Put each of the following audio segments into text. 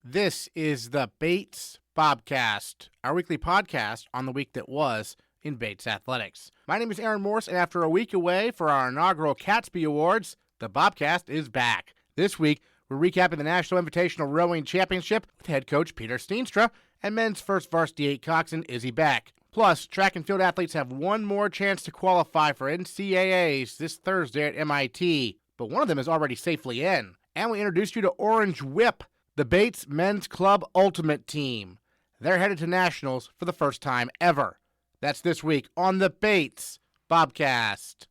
This is the Bates Bobcast, our weekly podcast on the week that was in Bates Athletics. My name is Aaron Morse, and after a week away for our inaugural CATSBY Awards, the Bobcast is back. This week, we're recapping the National Invitational Rowing Championship with head coach Peter Steenstra and men's first Varsity 8 coxswain Izzy Beck. Plus, track and field athletes have one more chance to qualify for NCAAs this Thursday at MIT, but one of them is already safely in. And we introduced you to Orange Whip, the Bates Men's Club Ultimate Team. They're headed to Nationals for the first time ever. That's this week on the Bates Bobcast.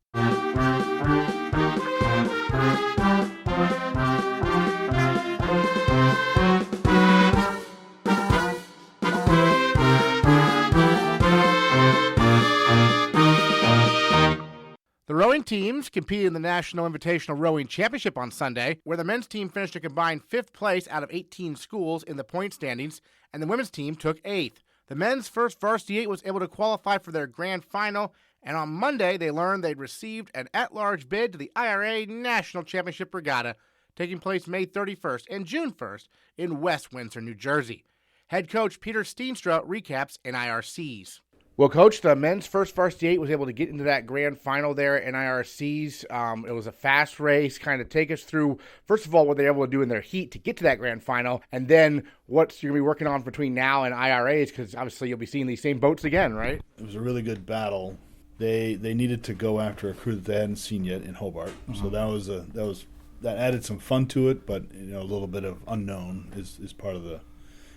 The rowing teams competed in the National Invitational Rowing Championship on Sunday, where the men's team finished a combined 5th place out of 18 schools in the point standings, and the women's team took 8th. The men's first Varsity 8 was able to qualify for their grand final, and on Monday they learned they'd received an at-large bid to the IRA National Championship Regatta, taking place May 31st and June 1st in West Windsor, New Jersey. Head coach Peter Steenstra recaps NIRCs. Well, Coach, the men's first Varsity 8 was able to get into that grand final there at NIRCs. It was a fast race. Kind of take us through, first of all, what they were able to do in their heat to get to that grand final, and then what you're going to be working on between now and IRAs, because obviously you'll be seeing these same boats again, right? It was a really good battle. They needed to go after a crew that they hadn't seen yet in Hobart, so that added some fun to it, but a little bit of unknown is part of the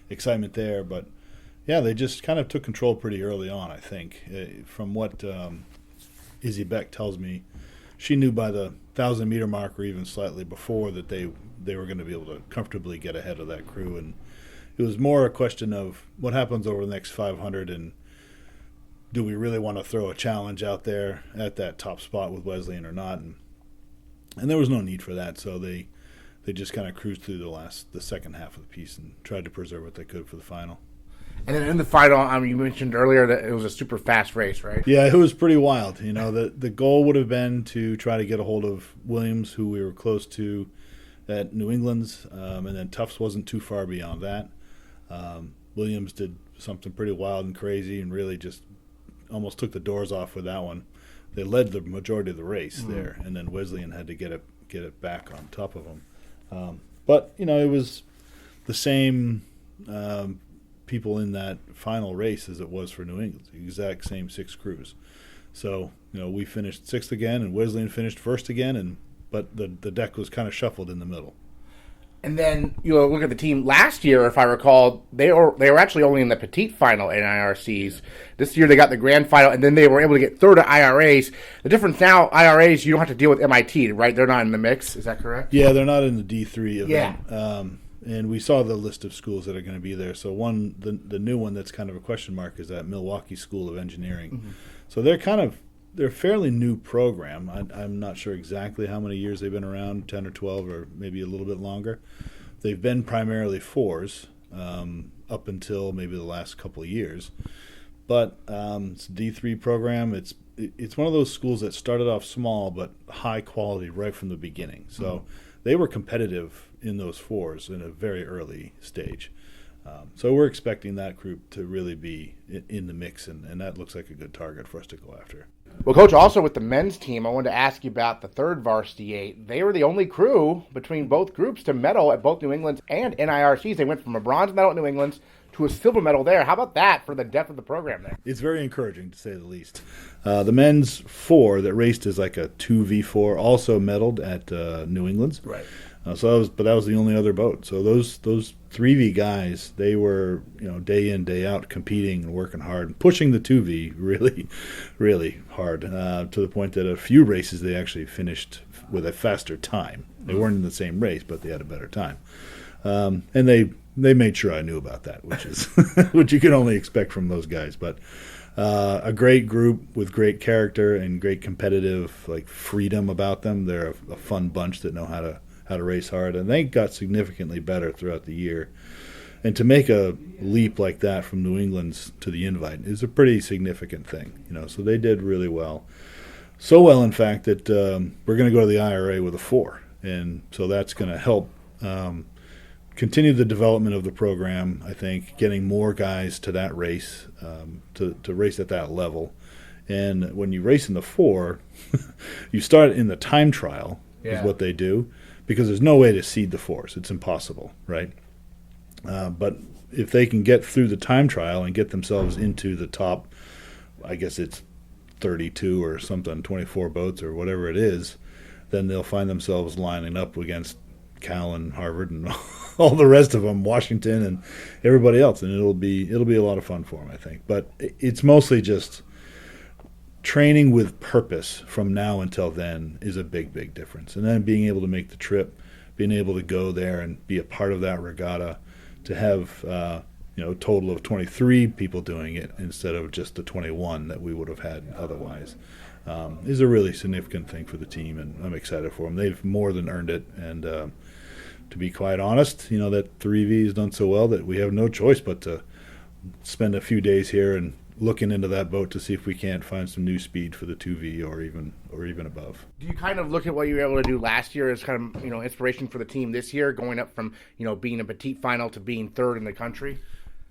excitement there, but. Yeah, they just kind of took control pretty early on, I think. From what Izzy Beck tells me, she knew by the 1,000-meter mark or even slightly before that they were going to be able to comfortably get ahead of that crew. And it was more a question of what happens over the next 500 and do we really want to throw a challenge out there at that top spot with Wesleyan or not. And there was no need for that, so they just kind of cruised through the second half of the piece and tried to preserve what they could for the final. And then in the final, you mentioned earlier that it was a super fast race, right? Yeah, it was pretty wild. The goal would have been to try to get a hold of Williams, who we were close to at New England's, and then Tufts wasn't too far beyond that. Williams did something pretty wild and crazy and really just almost took the doors off with that one. They led the majority of the race there, and then Wesleyan had to get it back on top of them. But it was the same people in that final race as it was for New England, the exact same 6 crews. So, we finished 6th again, and Wesleyan finished 1st again, but the deck was kind of shuffled in the middle. And then look at the team last year. If I recall, they were actually only in the petite final in IRCs. This year they got the grand final, and then they were able to get third to IRAs. The difference now, IRAs, you don't have to deal with MIT, right? They're not in the mix. Is that correct? Yeah, they're not in the D3 event. Yeah. And we saw the list of schools that are going to be there. So the new one that's kind of a question mark is that Milwaukee School of Engineering. Mm-hmm. So they're a fairly new program. I'm not sure exactly how many years they've been around, 10 or 12 or maybe a little bit longer. They've been primarily 4s up until maybe the last couple of years. But it's a D3 program. It's one of those schools that started off small but high quality right from the beginning. So they were competitive in those 4s in a very early stage. So we're expecting that group to really be in the mix, and that looks like a good target for us to go after. Well, Coach, also with the men's team, I wanted to ask you about the third Varsity 8. They were the only crew between both groups to medal at both New England's and NIRCs. They went from a bronze medal at New England's to a silver medal there. How about that for the depth of the program there? It's very encouraging, to say the least. The men's 4 that raced as like a 2v4 also medaled at New England's. Right. So that was the only other boat. So those 3V guys, they were day in, day out competing and working hard and pushing the 2V really, really hard to the point that a few races they actually finished with a faster time. They weren't in the same race, but they had a better time. And they made sure I knew about that, which is which you can only expect from those guys. But a great group with great character and great competitive freedom about them. They're a fun bunch that know how to race hard, and they got significantly better throughout the year. And to make a leap like that from New England's to the Invite is a pretty significant thing, So they did really well. So well, in fact, that we're going to go to the IRA with a 4, and so that's going to help continue the development of the program, I think, getting more guys to that race, to race at that level. And when you race in the 4, you start in the time trial, is what they do, because there's no way to seed the 4s. It's impossible, right? But if they can get through the time trial and get themselves into the top, I guess it's 32 or something, 24 boats or whatever it is, then they'll find themselves lining up against Cal and Harvard and all the rest of them, Washington and everybody else, and it'll be a lot of fun for them, I think. But it's mostly just training with purpose from now until then is a big, big difference. And then being able to make the trip, being able to go there and be a part of that regatta, to have a total of 23 people doing it instead of just the 21 that we would have had otherwise, is a really significant thing for the team, and I'm excited for them. They've more than earned it, and to be quite honest, that 3V has done so well that we have no choice but to spend a few days here and looking into that boat to see if we can't find some new speed for the 2V or even above. Do you kind of look at what you were able to do last year as kind of inspiration for the team this year, going up from being a petite final to being third in the country?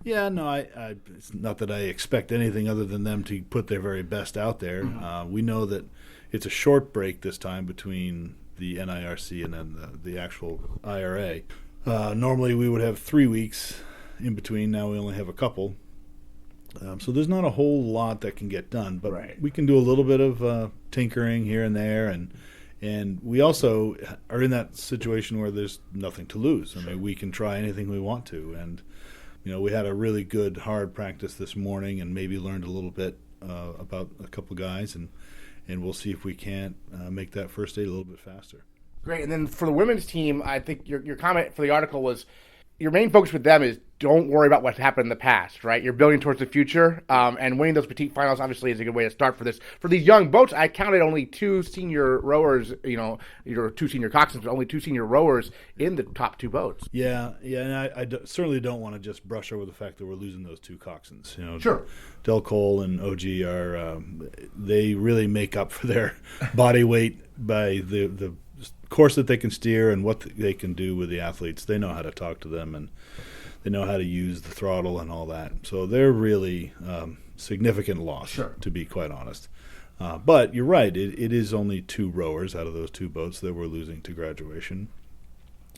Yeah, no, it's not that I expect anything other than them to put their very best out there. Mm-hmm. We know that it's a short break this time between the NIRC and then the actual IRA. Normally we would have 3 weeks in between. Now we only have a couple. So there's not a whole lot that can get done, but we can do a little bit of tinkering here and there, and we also are in that situation where there's nothing to lose. I mean, we can try anything we want to, and we had a really good hard practice this morning, and maybe learned a little bit about a couple guys, and we'll see if we can't make that first day a little bit faster. Great, and then for the women's team, I think your comment for the article was your main focus with them is don't worry about what happened in the past, right? You're building towards the future, and winning those petite finals obviously is a good way to start for this. For these young boats, I counted only 2 senior rowers, your 2 senior coxswains, but only 2 senior rowers in the top 2 boats. Yeah, and I certainly don't want to just brush over the fact that we're losing those 2 coxswains. Sure. Del Cole and OG are they really make up for their body weight by the course that they can steer and what they can do with the athletes. They know how to talk to them, and they know how to use the throttle and all that. So they're really significant loss, to be quite honest. But you're right. It is only 2 rowers out of those 2 boats that we're losing to graduation.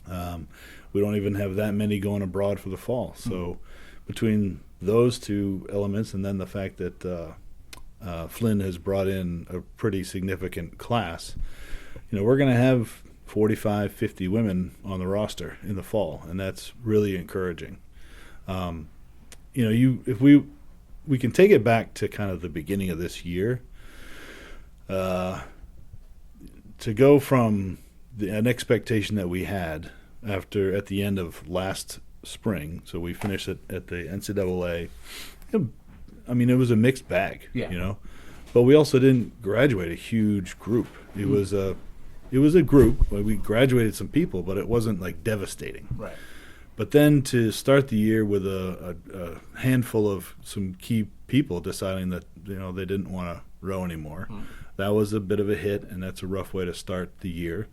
We don't even have that many going abroad for the fall. So between those 2 elements and then the fact that Flynn has brought in a pretty significant class, we're going to have 45, 50 women on the roster in the fall, and that's really encouraging. If we can take it back to kind of the beginning of this year, to go from an expectation that we had at the end of last spring, so we finished at the NCAA. It was a mixed bag, but we also didn't graduate a huge group. It was a group where we graduated some people, but it wasn't like devastating. Right. But then to start the year with a handful of some key people deciding that they didn't want to row anymore, that was a bit of a hit, and that's a rough way to start the year.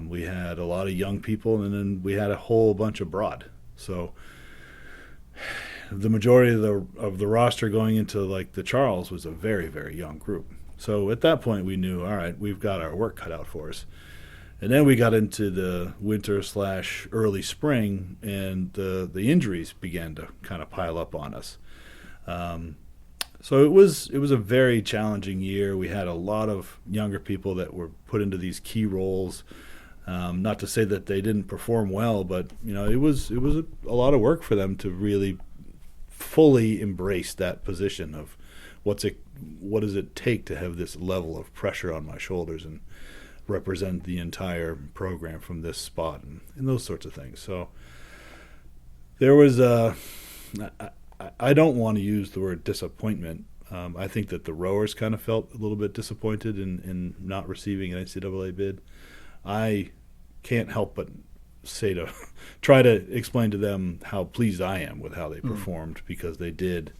We had a lot of young people, and then we had a whole bunch abroad. So the majority of the roster going into like the Charles was a very, very young group. So at that point we knew, all right, we've got our work cut out for us. And then we got into the winter/early spring, and the injuries began to kind of pile up on us. So it was a very challenging year. We had a lot of younger people that were put into these key roles. Not to say that they didn't perform well, but it was a lot of work for them to really fully embrace that position of what does it take to have this level of pressure on my shoulders and represent the entire program from this spot and those sorts of things. So there was I don't want to use the word disappointment. I think that the rowers kind of felt a little bit disappointed in not receiving an NCAA bid. I can't help but try to explain to them how pleased I am with how they performed, because they did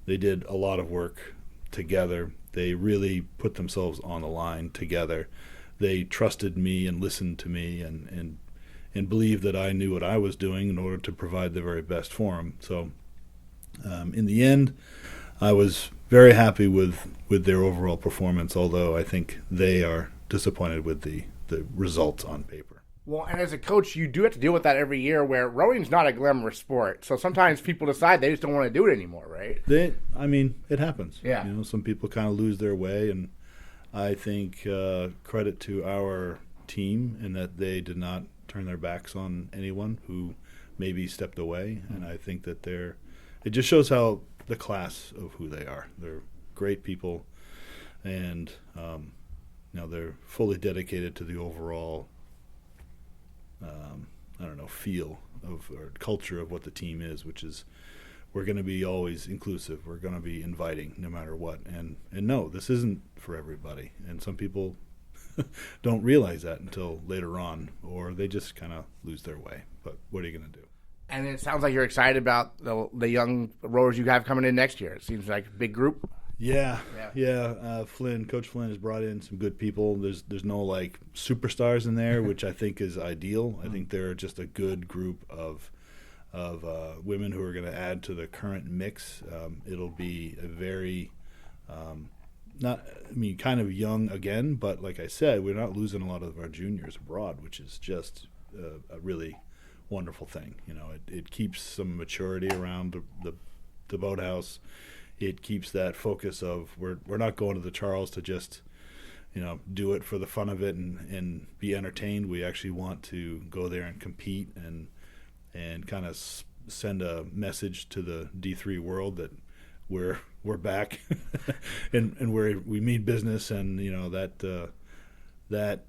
a lot of work together. They really put themselves on the line together. They trusted me and listened to me, and believed that I knew what I was doing in order to provide the very best for them. So in the end, I was very happy with their overall performance, although I think they are disappointed with the results on paper. Well, and as a coach, you do have to deal with that every year where rowing's not a glamorous sport. So sometimes people decide they just don't want to do it anymore, right? It happens. Yeah. Some people kind of lose their way, and I think credit to our team in that they did not turn their backs on anyone who maybe stepped away. And I think that it just shows how the class of who they are. They're great people, and they're fully dedicated to the overall feel of or culture of what the team is, which is we're going to be always inclusive. We're going to be inviting no matter what. And no, this isn't for everybody. And some people don't realize that until later on, or they just kind of lose their way. But what are you going to do? And it sounds like you're excited about the young rowers you have coming in next year. It seems like a big group. Yeah. Coach Flynn has brought in some good people. There's no like superstars in there, which I think is ideal. I think they're just a good group of women who are going to add to the current mix. It'll be a very kind of young again, but like I said, we're not losing a lot of our juniors abroad, which is just a really wonderful thing. It keeps some maturity around the boathouse. It keeps that focus of we're not going to the Charles to just do it for the fun of it and be entertained. We actually want to go there and compete and kind of send a message to the D3 world that we're back and we mean business, and that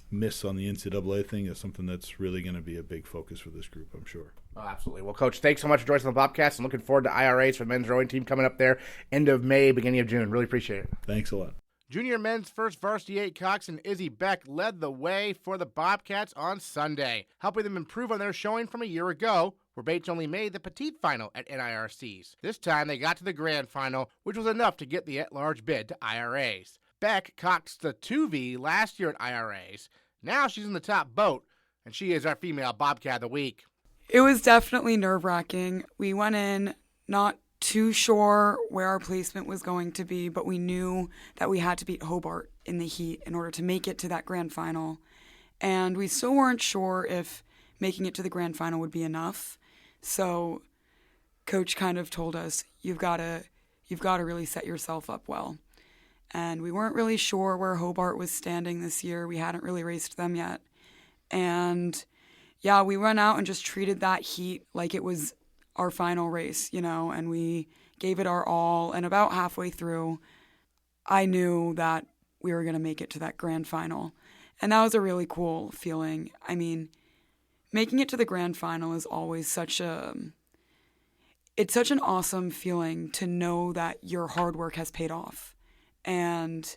miss on the NCAA thing is something that's really going to be a big focus for this group, I'm sure. Oh, absolutely. Well, Coach, thanks so much for joining us on the Bobcast. I'm looking forward to IRAs for the men's rowing team coming up there end of May, beginning of June. Really appreciate it. Thanks a lot. Junior men's first Varsity 8 Coxswain Izzy Beck led the way for the Bobcats on Sunday, helping them improve on their showing from a year ago, where Bates only made the petite final at NIRCs. This time they got to the grand final, which was enough to get the at-large bid to IRAs. Beck coxed the 2V last year at IRAs. Now she's in the top boat, and she is our female Bobcat of the week. It was definitely nerve-wracking. We went in not too sure where our placement was going to be, but we knew that we had to beat Hobart in the heat in order to make it to that grand final. And we still weren't sure if making it to the grand final would be enough. So Coach kind of told us, you've got to really set yourself up well. And we weren't really sure where Hobart was standing this year. We hadn't really raced them yet. And yeah, we went out and just treated that heat like it was our final race, and we gave it our all. And about halfway through, I knew that we were going to make it to that grand final. And that was a really cool feeling. I mean, making it to the grand final is always it's such an awesome feeling to know that your hard work has paid off and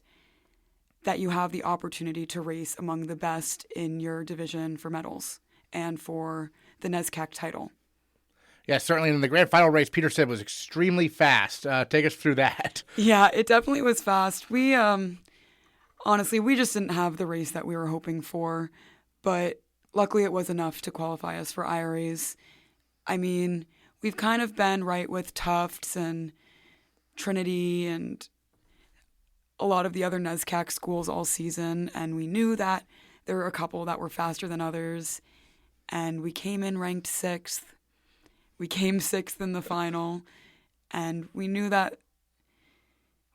that you have the opportunity to race among the best in your division for medals and for the NCAAs title. Yeah, certainly in the grand final race, Peter said was extremely fast. Take us through that. Yeah, it definitely was fast. We, honestly, we just didn't have the race that we were hoping for, but luckily it was enough to qualify us for IRAs. I mean, we've kind of been right with Tufts and Trinity and a lot of the other NCAAs schools all season, and we knew that there were a couple that were faster than others, and we came in ranked 6th. We came 6th in the final, and we knew that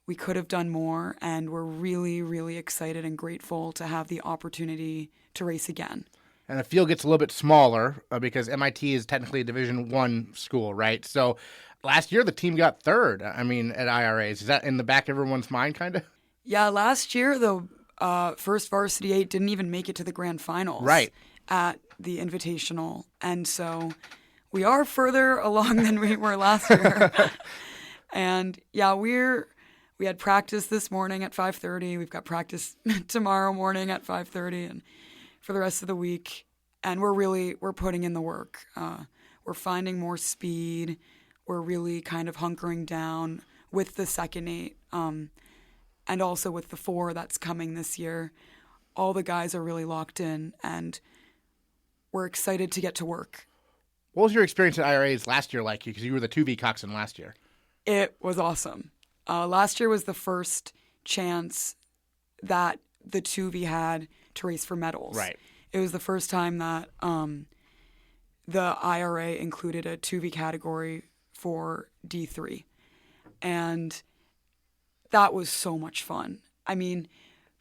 we could have done more, and we're really, really excited and grateful to have the opportunity to race again. And the field gets a little bit smaller because MIT is technically a Division I school, right? So last year the team got 3rd, at IRAs. Is that in the back of everyone's mind, kind of? Yeah, last year the first Varsity 8 didn't even make it to the grand finals. Right. At the Invitational, and so we are further along than we were last year. And yeah, we had practice this morning at 5:30. We've got practice tomorrow morning at 5:30 and for the rest of the week. And we're putting in the work. We're finding more speed. We're really kind of hunkering down with the second 8 and also with the 4 that's coming this year. All the guys are really locked in, and we're excited to get to work. What was your experience at IRAs last year like? Because you were the 2V coxswain last year. It was awesome. Last year was the first chance that the 2V had to race for medals. Right. It was the first time that the IRA included a 2V category for D3. And that was so much fun. I mean,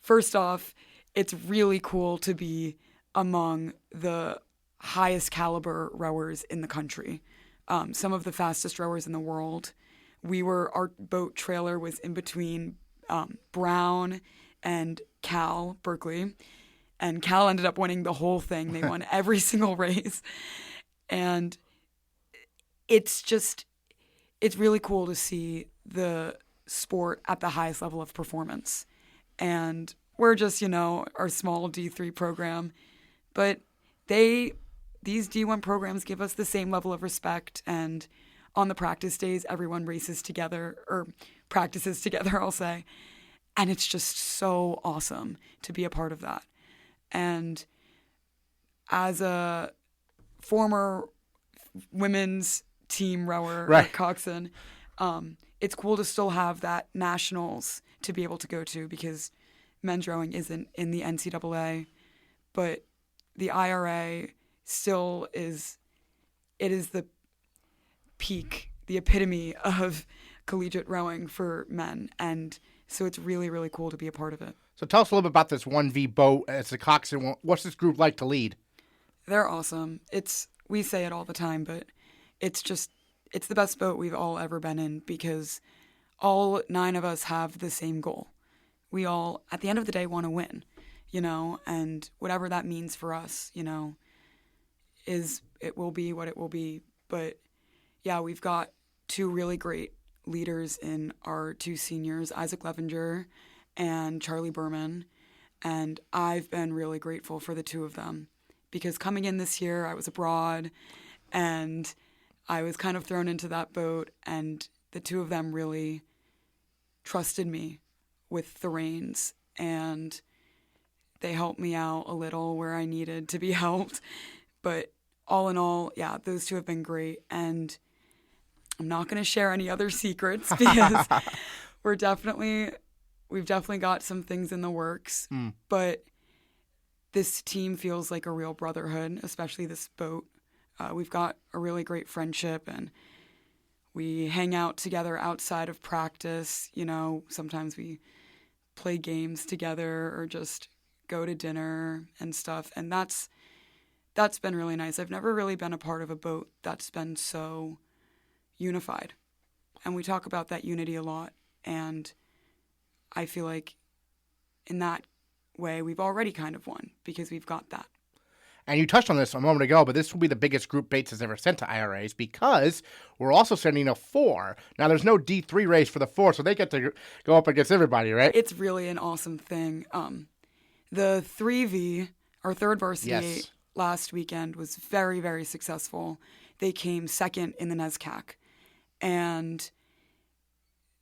first off, it's really cool to be among the highest caliber rowers in the country. Some of the fastest rowers in the world. Our boat trailer was in between Brown and Cal, Berkeley. And Cal ended up winning the whole thing. They won every single race. And it's really cool to see the sport at the highest level of performance. And we're just, our small D3 program. But these D1 programs give us the same level of respect. And on the practice days, everyone races together, or practices together, I'll say. And it's just so awesome to be a part of that. And as a former women's team rower at Coxswain, it's cool to still have that nationals to be able to go to, because men's rowing isn't in the NCAA, but the IRA still is. It is the peak, the epitome of collegiate rowing for men, and so it's really, really cool to be a part of it. So tell us a little bit about this 1V boat. It's a coxswain. What's this group like to lead? They're awesome. We say it all the time, but it's the best boat we've all ever been in, because all 9 of us have the same goal. We all, at the end of the day, want to win, and whatever that means for us, it will be what it will be. But yeah, we've got 2 really great leaders in our 2 seniors, Isaac Levenger and Charlie Berman. And I've been really grateful for the 2 of them, because coming in this year, I was abroad and I was kind of thrown into that boat, and the 2 of them really trusted me with the reins, and they helped me out a little where I needed to be helped. But all in all, yeah, those 2 have been great. And I'm not going to share any other secrets, because we've definitely got some things in the works, but this team feels like a real brotherhood, especially this boat. We've got a really great friendship, and we hang out together outside of practice. Sometimes we play games together or just go to dinner and stuff. And that's been really nice. I've never really been a part of a boat that's been so unified. And we talk about that unity a lot. And I feel like in that way, we've already kind of won, because we've got that. And you touched on this a moment ago, but this will be the biggest group Bates has ever sent to IRAs, because we're also sending a 4. Now, there's no D3 race for the 4, so they get to go up against everybody, right? It's really an awesome thing. The 3V, our third varsity last weekend, was very, very successful. They came second in the NESCAC. And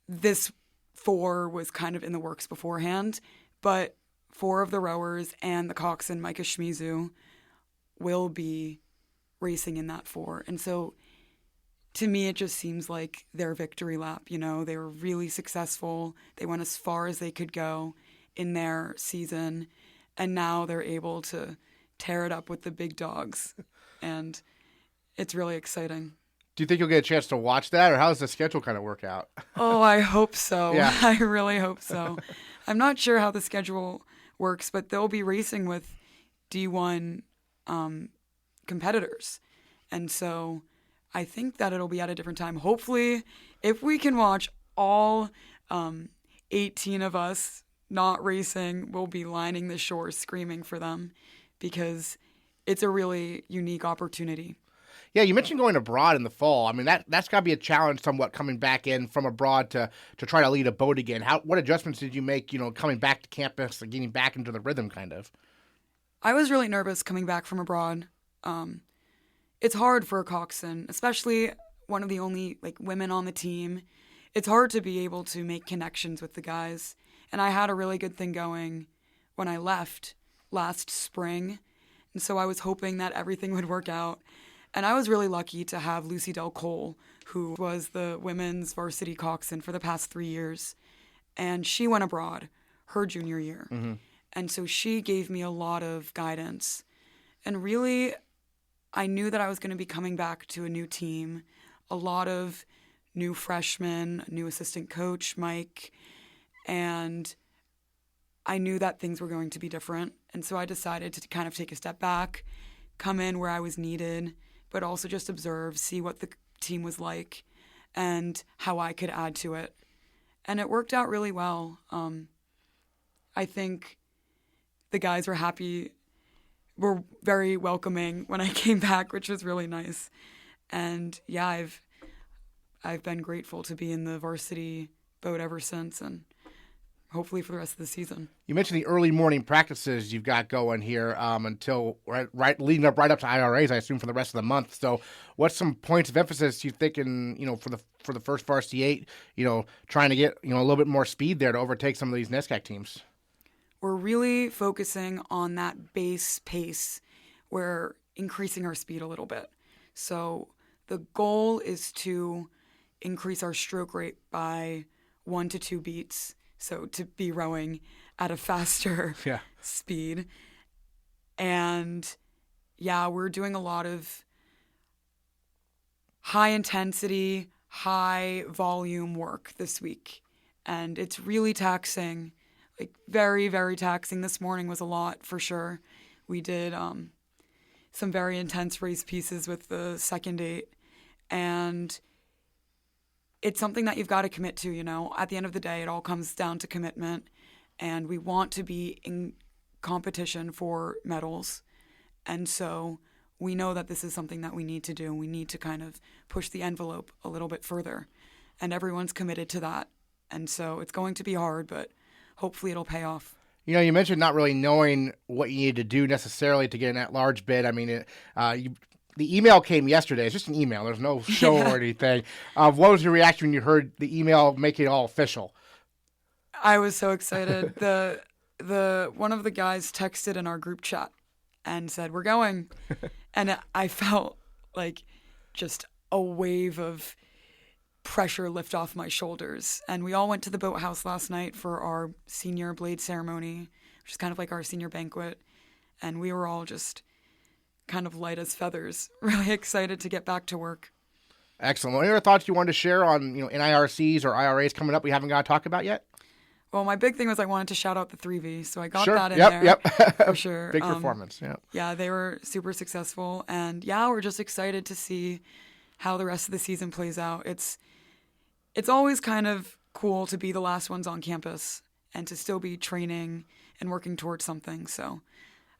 this 4 was kind of in the works beforehand, but 4 of the rowers and the coxswain, Micah Shmizu, will be racing in that 4. And so to me, it just seems like their victory lap. They were really successful. They went as far as they could go in their season, and now they're able to tear it up with the big dogs. And it's really exciting. Do you think you'll get a chance to watch that, or how does the schedule kind of work out? Oh, I hope so. Yeah. I really hope so. I'm not sure how the schedule works, but they'll be racing with D1 competitors. And so I think that it'll be at a different time. Hopefully, if we can watch all 18 of us not racing, we'll be lining the shore screaming for them, because it's a really unique opportunity. Yeah, you mentioned going abroad in the fall. I mean, that's got to be a challenge somewhat, coming back in from abroad to try to lead a boat again. What adjustments did you make, coming back to campus and getting back into the rhythm, kind of? I was really nervous coming back from abroad. It's hard for a coxswain, especially one of the only women on the team. It's hard to be able to make connections with the guys. And I had a really good thing going when I left last spring. And so I was hoping that everything would work out. And I was really lucky to have Lucy Del Cole, who was the women's varsity coxswain for the past 3 years. And she went abroad her junior year. Mm-hmm. And so she gave me a lot of guidance. And really, I knew that I was going to be coming back to a new team, a lot of new freshmen, new assistant coach, Mike, and I knew that things were going to be different. And so I decided to kind of take a step back, come in where I was needed, but also just observe, see what the team was like and how I could add to it. And it worked out really well. I think the guys were happy, were very welcoming when I came back, which was really nice. And yeah, I've been grateful to be in the varsity boat ever since, and hopefully for the rest of the season. You mentioned the early morning practices you've got going here until right leading up to IRAs, I assume, for the rest of the month. So, what's some points of emphasis you think for the first varsity 8? Trying to get a little bit more speed there to overtake some of these NESCAC teams. We're really focusing on that base pace. We're increasing our speed a little bit. So the goal is to increase our stroke rate by 1 to 2 beats. So to be rowing at a faster speed. And yeah, we're doing a lot of high intensity, high volume work this week. And it's really taxing, like very, very taxing. This morning was a lot for sure. We did some very intense race pieces with the second 8. And it's something that you've got to commit to, At the end of the day, it all comes down to commitment. And we want to be in competition for medals. And so we know that this is something that we need to do. We need to kind of push the envelope a little bit further. And everyone's committed to that. And so it's going to be hard, but hopefully it'll pay off. You mentioned not really knowing what you need to do necessarily to get an at-large bid. I mean, the email came yesterday. It's just an email. There's no show or anything. What was your reaction when you heard the email make it all official? I was so excited. The one of the guys texted in our group chat and said, "We're going." And I felt like just a wave of pressure lift off my shoulders. And we all went to the boathouse last night for our senior blade ceremony, which is kind of like our senior banquet. And we were all just kind of light as feathers, really excited to get back to work. Excellent. Any other thoughts you wanted to share on NIRCs or IRAs coming up we haven't got to talk about yet? Well, my big thing was I wanted to shout out the 3V, so I got that in there. Yep. For sure. Big performance, yeah. Yeah, they were super successful, and yeah, we're just excited to see how the rest of the season plays out. It's always kind of cool to be the last ones on campus and to still be training and working towards something, so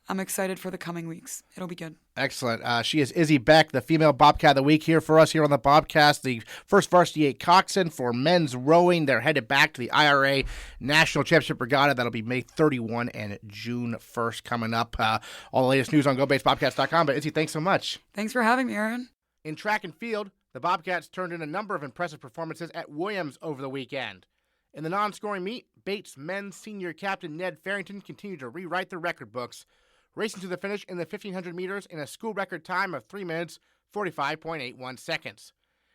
I'm excited for the coming weeks. It'll be good. Excellent. She is Izzy Beck, the female Bobcat of the week here for us here on the Bobcast. The first Varsity 8 coxswain for men's rowing. They're headed back to the IRA National Championship Regatta. That'll be May 31 and June 1st coming up. All the latest news on GoBatesBobcast.com. But Izzy, thanks so much. Thanks for having me, Aaron. In track and field, the Bobcats turned in a number of impressive performances at Williams over the weekend. In the non-scoring meet, Bates men's senior captain Ned Farrington continued to rewrite the record books, racing to the finish in the 1,500 meters in a school record time of 3 minutes, 45.81 seconds.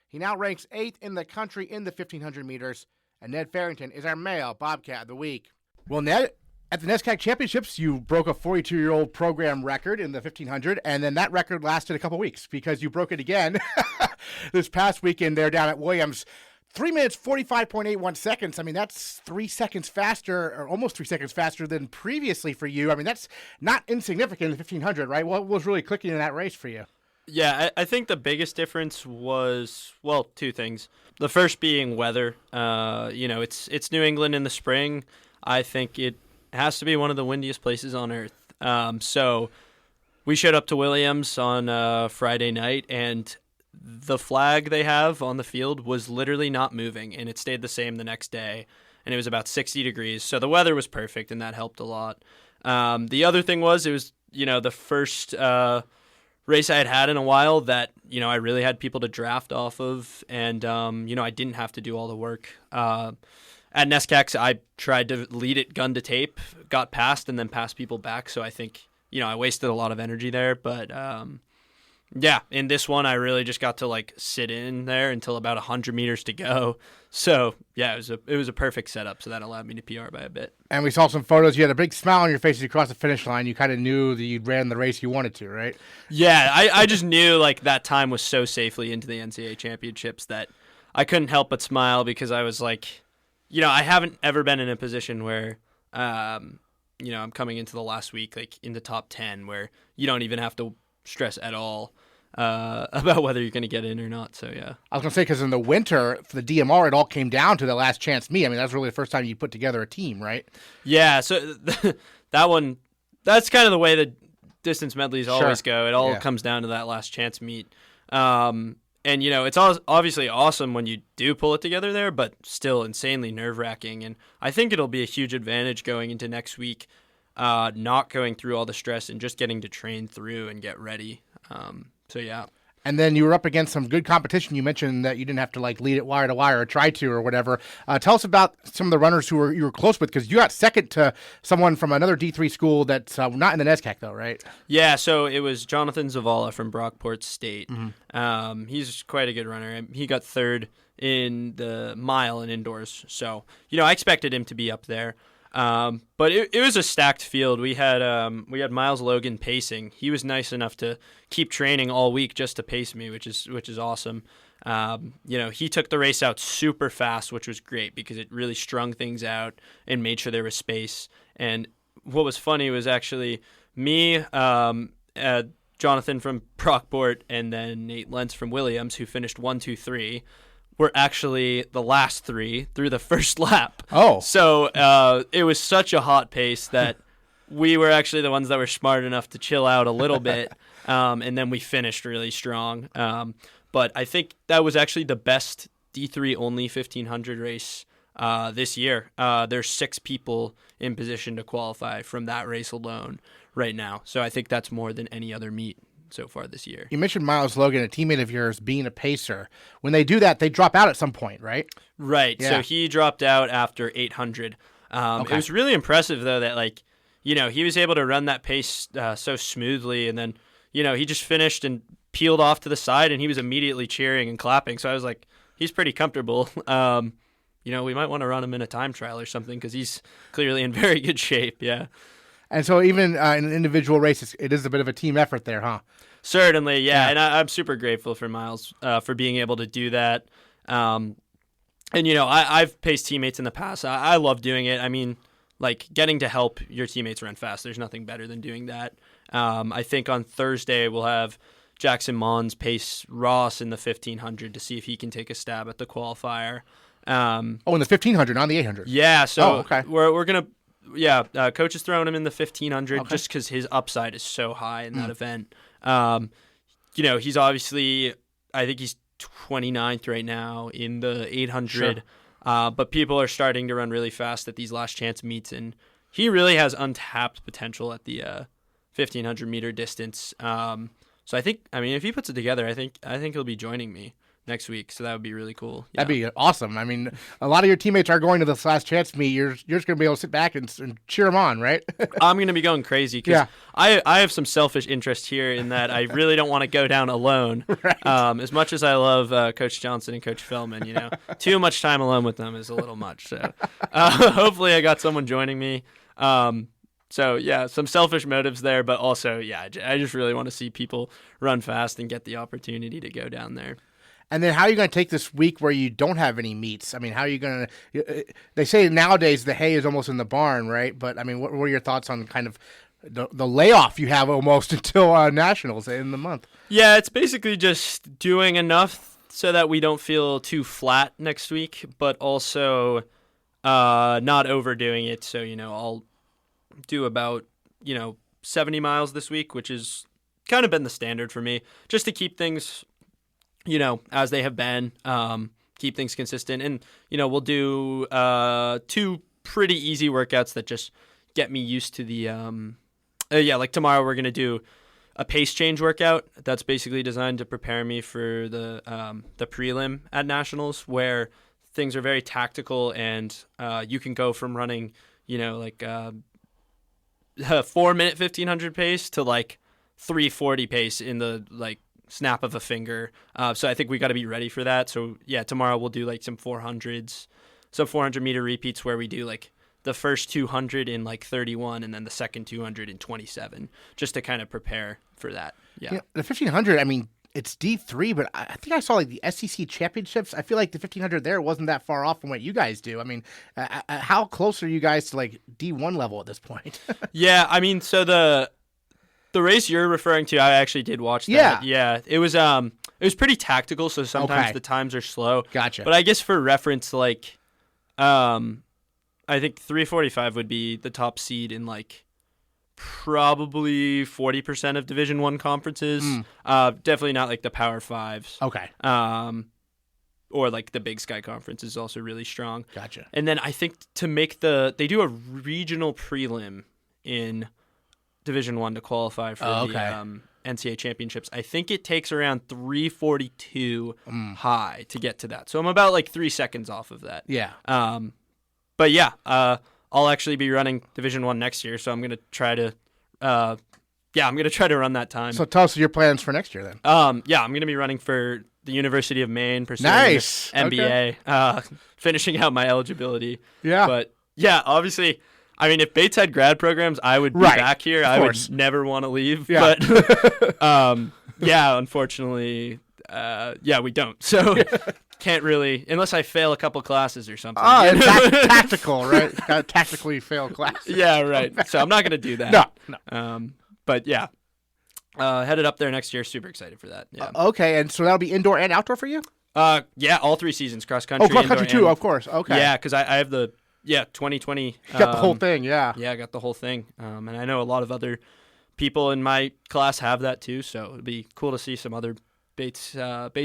He now ranks 8th in the country in the 1,500 meters, and Ned Farrington is our male Bobcat of the week. Well, Ned, at the NESCAC Championships, you broke a 42-year-old program record in the 1,500, and then that record lasted a couple weeks because you broke it again this past weekend there down at Williams. 3 minutes, 45.81 seconds. I mean, that's 3 seconds faster, or almost 3 seconds faster than previously for you. I mean, that's not insignificant in the 1,500, right? What was really clicking in that race for you? Yeah, I think the biggest difference was, well, 2 things. The first being weather. It's New England in the spring. I think it has to be one of the windiest places on earth. So we showed up to Williams on Friday night, and the flag they have on the field was literally not moving, and it stayed the same the next day, and it was about 60 degrees. So the weather was perfect, and that helped a lot. The other thing was it was, the first race I had in a while that, I really had people to draft off of, and, I didn't have to do all the work. At NESCAC, I tried to lead it gun to tape, got past, and then passed people back, so I think I wasted a lot of energy there. But yeah, in this one, I really just got to like sit in there until about 100 meters to go. So yeah, it was a perfect setup. So that allowed me to PR by a bit. And we saw some photos. You had a big smile on your face as you crossed the finish line. You kind of knew that you'd ran the race you wanted to, right? Yeah, I just knew like that time was so safely into the NCAA championships that I couldn't help but smile, because I was like, I haven't ever been in a position where, I'm coming into the last week like in the top 10 where you don't even have to stress at all about whether you're going to get in or not. So yeah, I was going to say, because in the winter for the DMR, it all came down to the last chance meet. I mean, that's really the first time you put together a team, right? Yeah. So that's kind of the way the distance medleys always go. It all comes down to that last chance meet. And it's obviously awesome when you do pull it together there, but still insanely nerve-wracking. And I think it'll be a huge advantage going into next week, not going through all the stress and just getting to train through and get ready. So yeah. And then you were up against some good competition. You mentioned that you didn't have to like lead it wire to wire or try to or whatever. Tell us about some of the runners you were close with, because you got second to someone from another D3 school that's not in the NESCAC though, right? Yeah, so it was Jonathan Zavala from Brockport State. Mm-hmm. He's quite a good runner. He got third in the mile and indoors. So, I expected him to be up there. But it was a stacked field. We had Miles Logan pacing. He was nice enough to keep training all week just to pace me, which is awesome. He took the race out super fast, which was great because it really strung things out and made sure there was space. And what was funny was actually me, Jonathan from Brockport, and then Nate Lentz from Williams, who finished 1, 2, 3. Were actually the last 3 through the first lap. Oh. So it was such a hot pace that we were actually the ones that were smart enough to chill out a little bit, and then we finished really strong. But I think that was actually the best D3 only 1500 race this year. There's 6 people in position to qualify from that race alone right now. So I think that's more than any other meet so far this year. You mentioned Miles Logan, a teammate of yours, being a pacer. When they do that, they drop out at some point, right? Right. Yeah. So he dropped out after 800. It was really impressive, though, that he was able to run that pace so smoothly, and then he just finished and peeled off to the side, and he was immediately cheering and clapping. So I was like, he's pretty comfortable. We might want to run him in a time trial or something because he's clearly in very good shape. Yeah. And so even in an individual race, it is a bit of a team effort there, huh? Certainly, yeah. And I'm super grateful for Miles for being able to do that. And, I've paced teammates in the past. I love doing it. I mean, like, getting to help your teammates run fast, there's nothing better than doing that. I think on Thursday we'll have Jackson Mons pace Ross in the 1500 to see if he can take a stab at the qualifier. In the 1500, not the 800. Yeah, so okay. we're going to... Yeah, coach is throwing him in the 1500 just because his upside is so high in that event. He's obviously, I think he's 29th right now in the 800. Sure. But people are starting to run really fast at these last chance meets, and he really has untapped potential at the 1500 meter distance. So I think, if he puts it together, I think he'll be joining me next week, so that would be really cool. Yeah. That'd be awesome. I mean, a lot of your teammates are going to this last chance meet. You're just going to be able to sit back and cheer them on, right? I'm going to be going crazy because I have some selfish interest here in that I really don't want to go down alone. Right. As much as I love Coach Johnson and Coach Fellman, too much time alone with them is a little much. So hopefully I got someone joining me. So, yeah, some selfish motives there, but also, I just really want to see people run fast and get the opportunity to go down there. And then how are you going to take this week where you don't have any meets? I mean, how are you going to – they say nowadays the hay is almost in the barn, right? But, I mean, what are your thoughts on kind of the layoff you have almost until Nationals in the month? Yeah, it's basically just doing enough so that we don't feel too flat next week, but also not overdoing it. So, I'll do about, 70 miles this week, which has kind of been the standard for me, just to keep things – as they have been, keep things consistent. And, we'll do 2 pretty easy workouts that just get me used to the, like tomorrow we're going to do a pace change workout that's basically designed to prepare me for the prelim at Nationals, where things are very tactical and you can go from running, 4-minute 1500 pace to like 3:40 pace in the like snap of a finger. So I think we got to be ready for that. So yeah, tomorrow we'll do like some 400s, some 400 meter repeats where we do like the first 200 in like 31 and then the second 200 in 27, just to kind of prepare for that. Yeah. The 1500, I mean, it's D3, but I think I saw like the SEC championships. I feel like the 1500 there wasn't that far off from what you guys do. I mean, how close are you guys to like D1 level at this point? Yeah, I mean, so the race you're referring to, I actually did watch that. Yeah. It was pretty tactical, so sometimes the times are slow. Gotcha. But I guess for reference, like, I think 3:45 would be the top seed in like probably 40% of Division I conferences. Definitely not like the Power Fives. Okay. Or like the Big Sky Conference is also really strong. Gotcha. And then I think to make they do a regional prelim in Division I to qualify for the NCAA championships. I think it takes around 3:42 high to get to that. So I'm about like 3 seconds off of that. Yeah. But yeah, I'll actually be running Division I next year, so I'm gonna try to, I'm gonna try to run that time. So tell us your plans for next year then. I'm gonna be running for the University of Maine, pursuing nice. MBA, finishing out my eligy. Yeah. But yeah, obviously, I mean, if Bates had grad programs, I would be back here. I would never want to leave. Yeah. But unfortunately, we don't. So. Can't really, unless I fail a couple classes or something. Oh, it's tactical, right? Got to tactically fail classes. Yeah, right. So I'm not going to do that. No. But yeah, headed up there next year. Super excited for that. Yeah. Okay, and so that'll be indoor and outdoor for you? Yeah, all 3 seasons, cross country. Oh, cross country too, of course. Okay. Yeah, because I have the 2020. You got the whole thing, yeah. Yeah, I got the whole thing. And I know a lot of other people in my class have that too. So it'd be cool to see some other Bates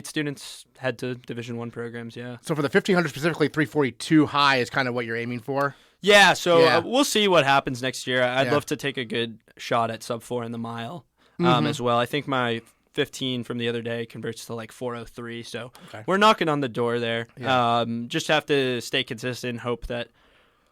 students head to Division I programs, yeah. So for the 1500 specifically, 342 high is kind of what you're aiming for? Yeah, so we'll see what happens next year. I'd love to take a good shot at sub 4 in the mile as well. I think my 15 from the other day converts to like 403, so we're knocking on the door there. Yeah. Just have to stay consistent, hope that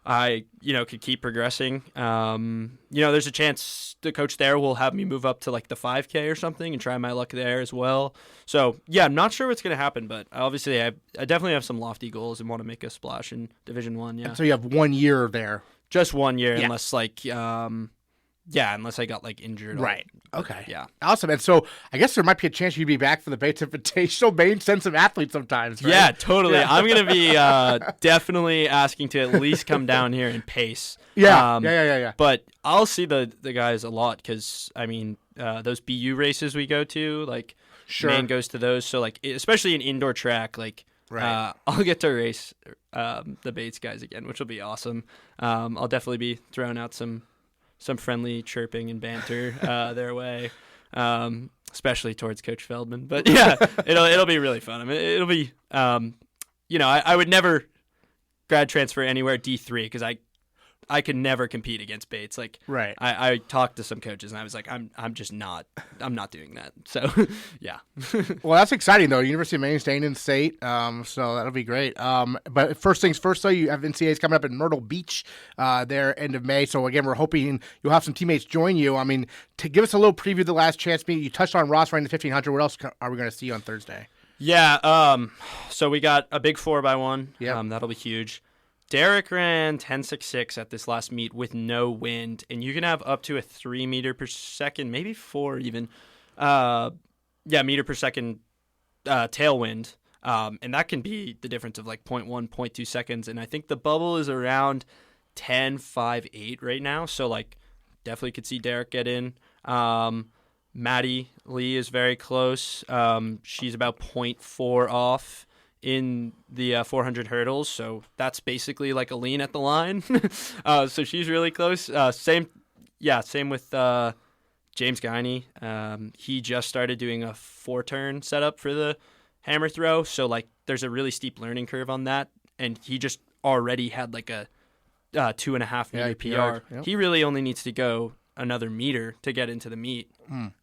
I, could keep progressing. There's a chance the coach there will have me move up to like the 5K or something and try my luck there as well. So, yeah, I'm not sure what's going to happen, but obviously I definitely have some lofty goals and want to make a splash in Division I, yeah. And so you have 1 year there. Just 1 year, unless like, unless I got like injured. Right. Okay. Yeah. Awesome. And so I guess there might be a chance you'd be back for the Bates Invitational. Maine sends some athletes sometimes, right? Yeah, totally. Yeah. I'm going to be definitely asking to at least come down here and pace. Yeah. Yeah. But I'll see the guys a lot because, I mean, those BU races we go to, like Maine goes to those. So, like, especially in indoor track, like, I'll get to race the Bates guys again, which will be awesome. I'll definitely be throwing out some friendly chirping and banter their way, especially towards Coach Feldman. But yeah, it'll be really fun. I mean, it'll be, I would never grad transfer anywhere D3 because I could never compete against Bates. Like, right. I talked to some coaches and I was like, I'm not doing that. So yeah. Well, that's exciting though. University of Maine staying in state. So that'll be great. But first things first though, you have NCAAs coming up in Myrtle Beach, there end of May. So again, we're hoping you'll have some teammates join you. I mean, to give us a little preview of the last chance meet, you touched on Ross running the 1500. What else are we going to see on Thursday? Yeah. So we got a big 4x1. Yeah. That'll be huge. Derek ran 10.66 at this last meet with no wind, and you can have up to a 3 meter per second, maybe 4 even, meter per second tailwind, and that can be the difference of like 0.1, 0.2 seconds, and I think the bubble is around 10.58 right now, so like definitely could see Derek get in. Maddie Lee is very close. She's about 0.4 off in the 400 hurdles, so that's basically like a lean at the line. So she's really close. Same with James Guiney. He just started doing a 4-turn setup for the hammer throw, so like there's a really steep learning curve on that, and he just already had like a 2.5 meter PR. Yep. He really only needs to go another meter to get into the meet.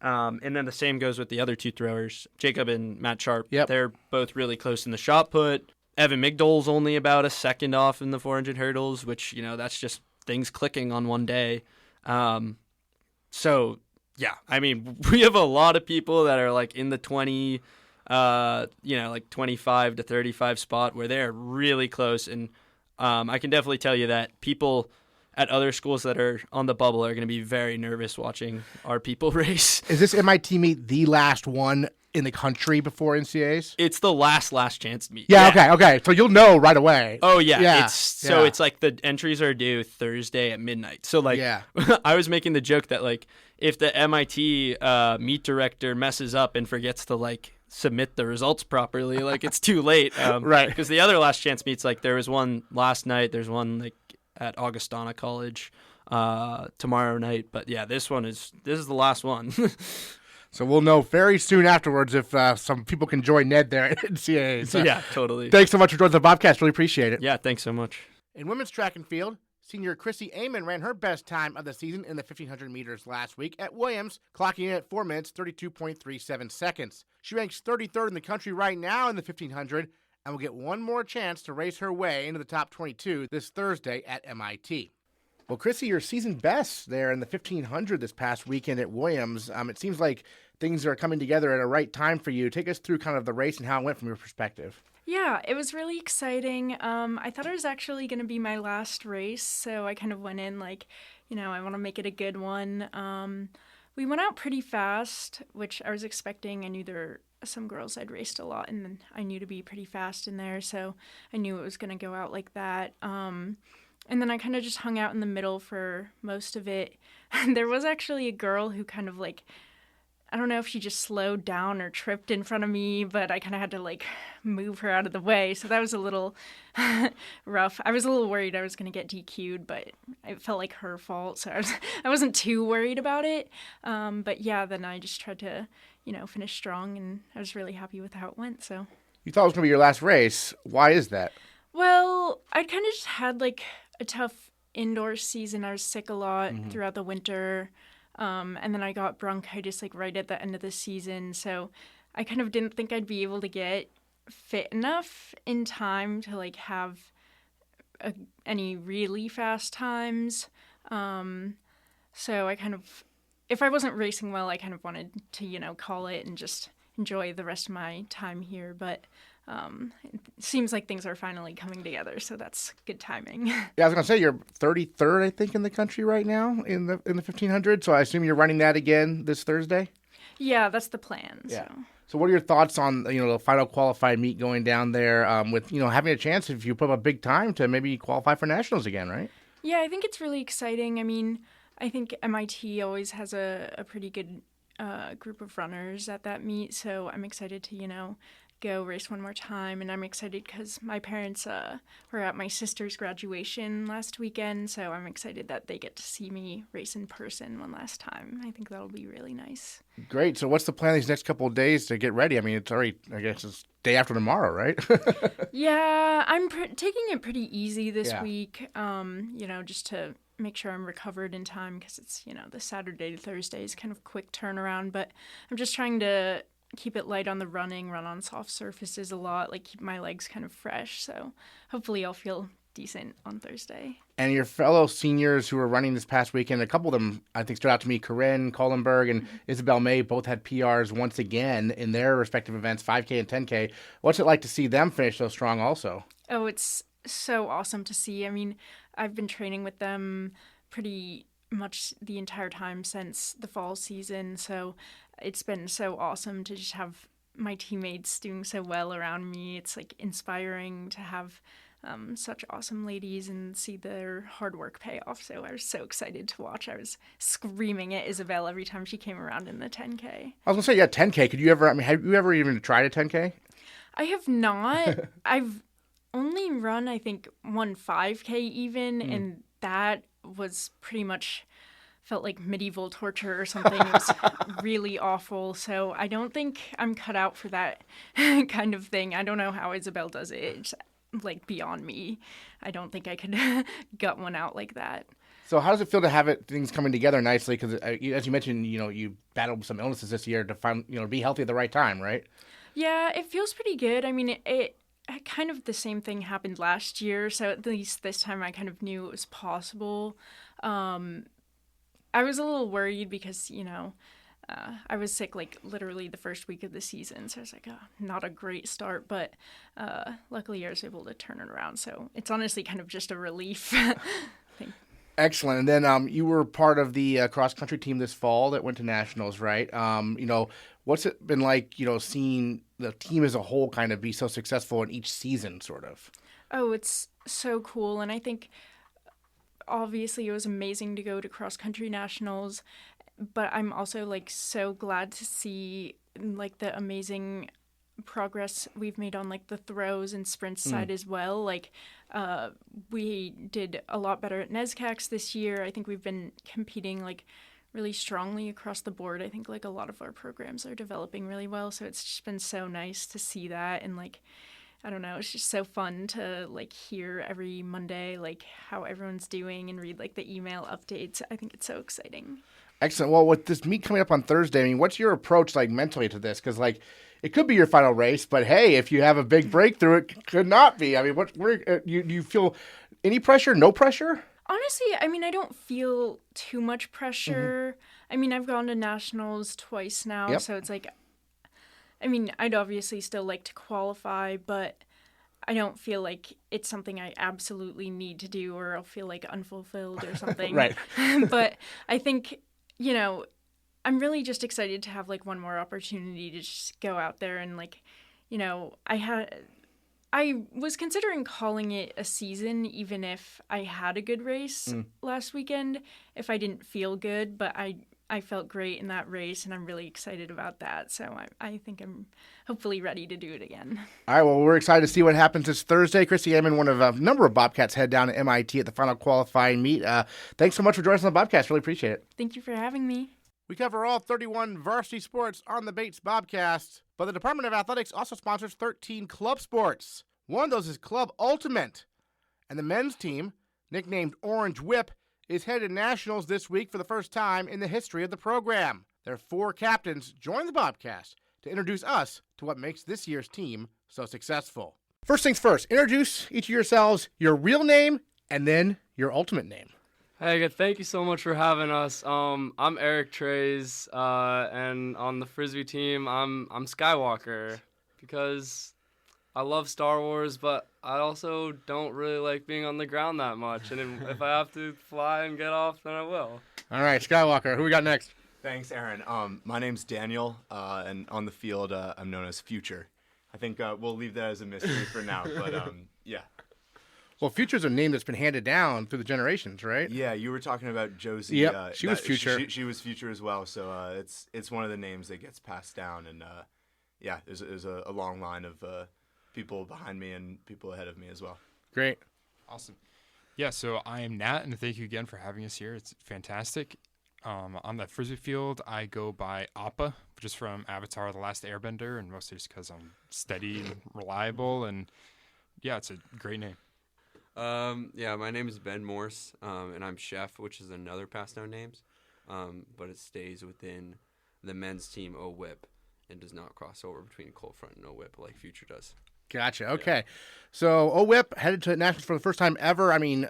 And then the same goes with the other 2 throwers, Jacob and Matt Sharp. Yep. They're both really close in the shot put. Evan Migdol's only about a second off in the 400 hurdles, which, that's just things clicking on one day. So yeah, I mean, we have a lot of people that are like in the 20, like 25 to 35 spot where they're really close. And I can definitely tell you that people at other schools that are on the bubble are going to be very nervous watching our people race. Is this MIT meet the last one in the country before NCAAs? It's the last chance meet. Yeah. Okay. So you'll know right away. Oh yeah. It's like the entries are due Thursday at midnight. So like, I was making the joke that like if the MIT meet director messes up and forgets to like submit the results properly, like it's too late. Right. Because the other last chance meets, like there was one last night. There's one like at Augustana College tomorrow night. But yeah, this is the last one. So we'll know very soon afterwards if some people can join Ned there at NCAAs. Yeah, totally. Thanks so much for joining the Bobcast. Really appreciate it. Yeah, thanks so much. In women's track and field, senior Chrissy Aman ran her best time of the season in the 1,500 meters last week at Williams, clocking in at 4 minutes, 32.37 seconds. She ranks 33rd in the country right now in the 1,500 and will get one more chance to race her way into the top 22 this Thursday at MIT. Well, Chrissy, your season best there in the 1,500 this past weekend at Williams. It seems like things are coming together at a right time for you. Take us through kind of the race and how it went from your perspective. Yeah, it was really exciting. I thought it was actually going to be my last race, so I kind of went in like, I want to make it a good one. We went out pretty fast, which I was expecting. I knew there were some girls I'd raced a lot, and I knew to be pretty fast in there, so I knew it was going to go out like that. And then I kind of just hung out in the middle for most of it. There was actually a girl who kind of like, I don't know if she just slowed down or tripped in front of me, but I kind of had to like move her out of the way. So that was a little rough. I was a little worried I was going to get DQ'd, but it felt like her fault. So I wasn't too worried about it. But yeah, then I just tried to, finish strong, and I was really happy with how it went. So you thought it was going to be your last race. Why is that? Well, I kind of just had like a tough indoor season. I was sick a lot throughout the winter. And then I got bronchitis like right at the end of the season. So I kind of didn't think I'd be able to get fit enough in time to like have any really fast times. So I kind of, if I wasn't racing well, I kind of wanted to, call it and just enjoy the rest of my time here. But it seems like things are finally coming together, so that's good timing. Yeah, I was going to say you're 33rd, I think, in the country right now in the 1,500. So I assume you're running that again this Thursday. Yeah, that's the plan. Yeah. So what are your thoughts on the final qualified meet going down there with having a chance if you put up a big time to maybe qualify for nationals again, right? Yeah, I think it's really exciting. I mean, I think MIT always has a pretty good group of runners at that meet, so I'm excited to go race one more time. And I'm excited because my parents were at my sister's graduation last weekend, so I'm excited that they get to see me race in person one last time. I think that'll be really nice. Great. So what's the plan these next couple of days to get ready? I mean, it's already, I guess it's day after tomorrow, right? Yeah, I'm taking it pretty easy this week, just to make sure I'm recovered in time, because it's, the Saturday to Thursday is kind of quick turnaround, but I'm just trying to keep it light on the running, run on soft surfaces a lot, like keep my legs kind of fresh. So hopefully I'll feel decent on Thursday. And your fellow seniors who were running this past weekend, a couple of them, I think, stood out to me. Corinne Kohlenberg and Isabel May both had PRs once again in their respective events, 5K and 10K. What's it like to see them finish so strong also? Oh, it's so awesome to see. I mean, I've been training with them pretty much the entire time since the fall season, so it's been so awesome to just have my teammates doing so well around me. It's like inspiring to have such awesome ladies and see their hard work pay off. So I was so excited to watch. I was screaming at Isabel every time she came around in the 10K. I was gonna say, yeah, 10K. Could you ever? I mean, have you ever even tried a 10K? I have not. I've only run, I think, one 5K even, and that was pretty much felt like medieval torture or something. It was really awful. So I don't think I'm cut out for that kind of thing. I don't know how Isabel does it. It's like beyond me. I don't think I could gut one out like that. So how does it feel to have things coming together nicely? Because as you mentioned, you battled some illnesses this year to find, be healthy at the right time, right? Yeah, it feels pretty good. I mean, it kind of the same thing happened last year. So at least this time I kind of knew it was possible. I was a little worried because, I was sick like literally the first week of the season. So I was like, oh, not a great start. But luckily I was able to turn it around. So it's honestly kind of just a relief thing. Excellent. And then you were part of the cross-country team this fall that went to nationals, right? What's it been like, seeing the team as a whole kind of be so successful in each season, sort of? Oh, it's so cool. And I think obviously it was amazing to go to cross-country nationals, but I'm also like so glad to see like the amazing progress we've made on like the throws and sprints side as well. Like we did a lot better at NCAAs this year. I think we've been competing like really strongly across the board. I think like a lot of our programs are developing really well, so it's just been so nice to see that. And like, I don't know, it's just so fun to like hear every Monday like how everyone's doing and read like the email updates. I think it's so exciting. Excellent. Well, with this meet coming up on Thursday, I mean, what's your approach like mentally to this? Because like it could be your final race, but hey, if you have a big breakthrough, it could not be. I mean, you feel any pressure? No pressure? Honestly, I mean, I don't feel too much pressure. I mean, I've gone to nationals twice now, so it's like, I mean, I'd obviously still like to qualify, but I don't feel like it's something I absolutely need to do or I'll feel like unfulfilled or something. Right. But I think, I'm really just excited to have like one more opportunity to just go out there and like, I was considering calling it a season even if I had a good race last weekend, if I didn't feel good, but I felt great in that race and I'm really excited about that. So I think I'm hopefully ready to do it again. All right, well, we're excited to see what happens this Thursday. Chrissy, Aman, one of a number of Bobcats, head down to MIT at the final qualifying meet. Thanks so much for joining us on the Bobcast. Really appreciate it. Thank you for having me. We cover all 31 varsity sports on the Bates Bobcast, but the Department of Athletics also sponsors 13 club sports. One of those is Club Ultimate, and the men's team, nicknamed Orange Whip, is headed to nationals this week for the first time in the history of the program. Their 4 captains join the Bobcast to introduce us to what makes this year's team so successful. First things first, introduce each of yourselves your real name and then your ultimate name. Hey, good. Thank you so much for having us. I'm Eric Treyz, and on the Frisbee team, I'm Skywalker because I love Star Wars, but I also don't really like being on the ground that much. And if I have to fly and get off, then I will. All right, Skywalker, who we got next? Thanks, Aaron. My name's Daniel, and on the field, I'm known as Future. I think we'll leave that as a mystery for now, but yeah. Well, Future's a name that's been handed down through the generations, right? Yeah, you were talking about Josie. Yep, she was Future. She was Future as well, so it's one of the names that gets passed down, and yeah, there's a long line of people behind me and people ahead of me as well. Great. Awesome. Yeah, so I am Nat, and thank you again for having us here. It's fantastic. On the Frisbee field, I go by Appa, which is from Avatar: The Last Airbender, and mostly just because I'm steady and reliable, and yeah, it's a great name. Yeah, my name is Ben Morse, and I'm Chef, which is another passed down names, but it stays within the men's team O-Whip and does not cross over between Cold Front and O-Whip like Future does. Gotcha. Okay. Yeah. So O-Whip headed to nationals for the first time ever. I mean,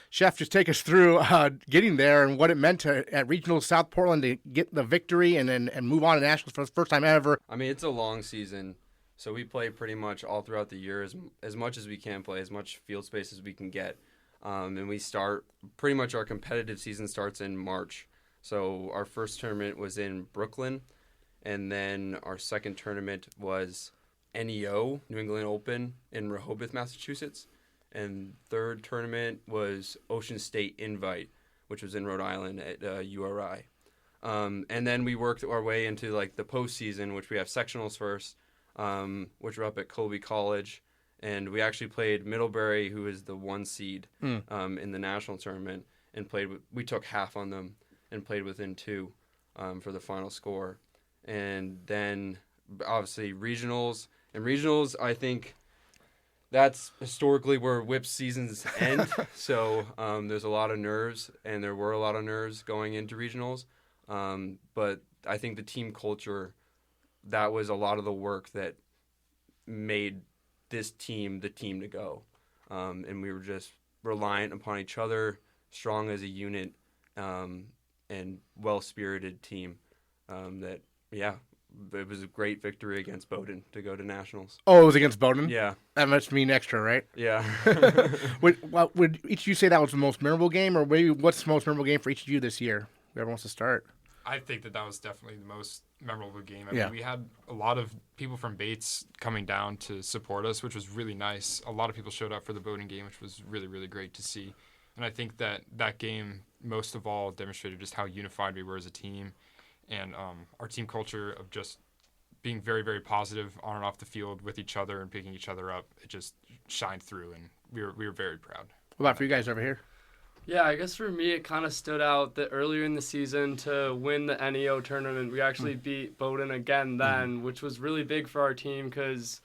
Chef, just take us through getting there and what it meant at Regional South Portland to get the victory and move on to nationals for the first time ever. I mean, it's a long season. So we play pretty much all throughout the year as much as we can play, as much field space as we can get. And we start, pretty much our competitive season starts in March. So our first tournament was in Brooklyn, and then our second tournament was NEO, New England Open, in Rehoboth, Massachusetts. And third tournament was Ocean State Invite, which was in Rhode Island at URI. And then we worked our way into like the postseason, which we have sectionals first. Which were up at Colby College, and we actually played Middlebury, who is the 1 seed in the national tournament, and we took half on them and played within 2 for the final score. And then obviously regionals, I think that's historically where whip seasons end. So there's a lot of nerves, and there were a lot of nerves going into regionals, but I think the team culture, that was a lot of the work that made this team the team to go. And we were just reliant upon each other, strong as a unit. and well-spirited team. It was a great victory against Bowdoin to go to nationals. Oh, it was against Bowdoin? Yeah. That must mean extra, right? Yeah. Would each of you say that was the most memorable game, or maybe what's the most memorable game for each of you this year? Whoever wants to start. I think that was definitely the most memorable game. I Yeah. mean, we had a lot of people from Bates coming down to support us, which was really nice. A lot of people showed up for the Bowdoin game, which was really, really great to see. And I think that game, most of all, demonstrated just how unified we were as a team. And our team culture of just being very, very positive on and off the field with each other and picking each other up, it just shined through, and we were very proud. What about for you guys over here? Yeah, I guess for me it kind of stood out that earlier in the season to win the NEO tournament, we actually beat Bowdoin again then, which was really big for our team because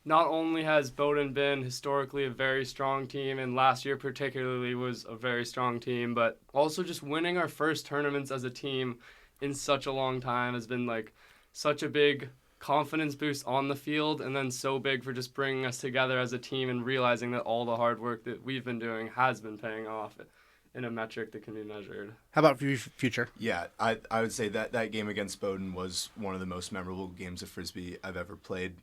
not only has Bowdoin been historically a very strong team, and last year particularly was a very strong team, but also just winning our first tournaments as a team in such a long time has been like such a big confidence boost on the field, and then so big for just bringing us together as a team and realizing that all the hard work that we've been doing has been paying off in a metric that can be measured. How about for you, Future? Yeah, I would say that game against Bowdoin was one of the most memorable games of Frisbee I've ever played.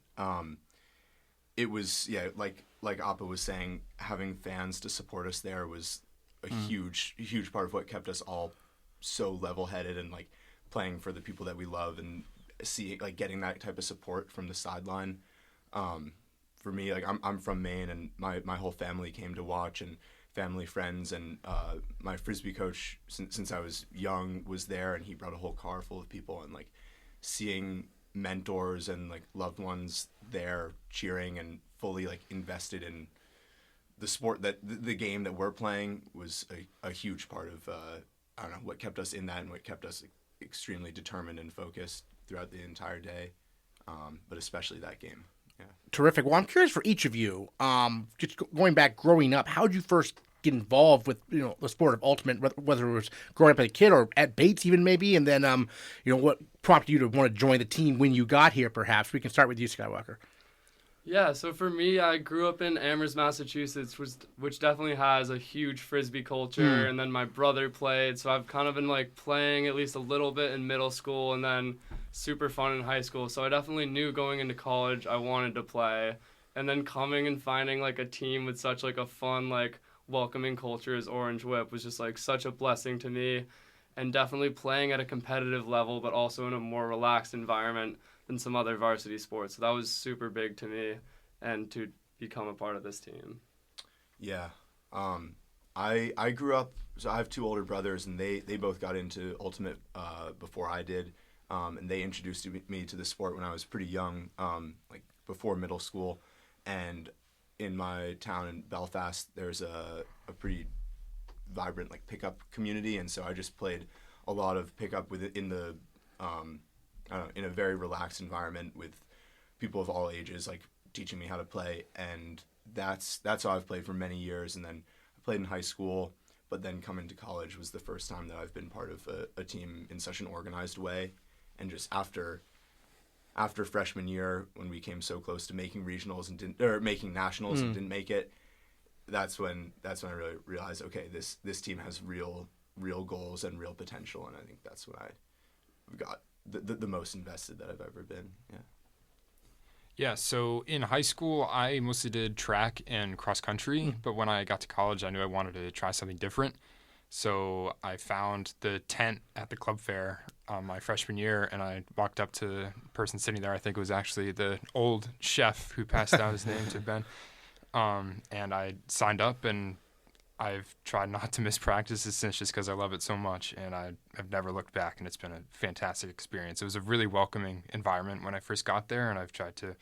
It was, like Appa was saying, having fans to support us there was a huge part of what kept us all so level-headed and like playing for the people that we love and getting that type of support from the sideline. For me, like I'm from Maine, and my whole family came to watch, and family, friends, and my Frisbee coach since I was young was there, and he brought a whole car full of people, and like seeing mentors and like loved ones there cheering and fully like invested in the sport, that the game that we're playing, was a huge part of what kept us in that and what kept us extremely determined and focused throughout the entire day, but especially that game. Yeah. Terrific. Well, I'm curious for each of you, just going back growing up, how did you first get involved with the sport of ultimate, whether it was growing up as a kid or at Bates even maybe, and then what prompted you to want to join the team when you got here? Perhaps we can start with you, Skywalker. Yeah, so for me, I grew up in Amherst, Massachusetts, which definitely has a huge Frisbee culture, and then my brother played, so I've kind of been like playing at least a little bit in middle school and then super fun in high school, so I definitely knew going into college I wanted to play, and then coming and finding like a team with such like a fun, like welcoming culture as Orange Whip was just like such a blessing to me, and definitely playing at a competitive level but also in a more relaxed environment than some other varsity sports. So that was super big to me, and to become a part of this team. Yeah. I grew up, so I have two older brothers, and they both got into ultimate before I did, and they introduced me to the sport when I was pretty young, like before middle school. And in my town in Belfast, there's a pretty vibrant like pickup community, and so I just played a lot of pickup in the in a very relaxed environment with people of all ages, like teaching me how to play, and that's how I've played for many years. And then I played in high school, but then coming to college was the first time that I've been part of a team in such an organized way. And just after freshman year, when we came so close to making regionals making nationals and didn't make it, that's when I really realized, okay, this team has real goals and real potential, and I think that's when I got the most invested that I've ever been. Yeah, so in high school, I mostly did track and cross country, but when I got to college, I knew I wanted to try something different. So I found the tent at the club fair my freshman year, and I walked up to the person sitting there. I think it was actually the old chef who passed down his name to Ben. And I signed up, and I've tried not to miss practices since, just because I love it so much, and I've never looked back, and it's been a fantastic experience. It was a really welcoming environment when I first got there, and I've tried to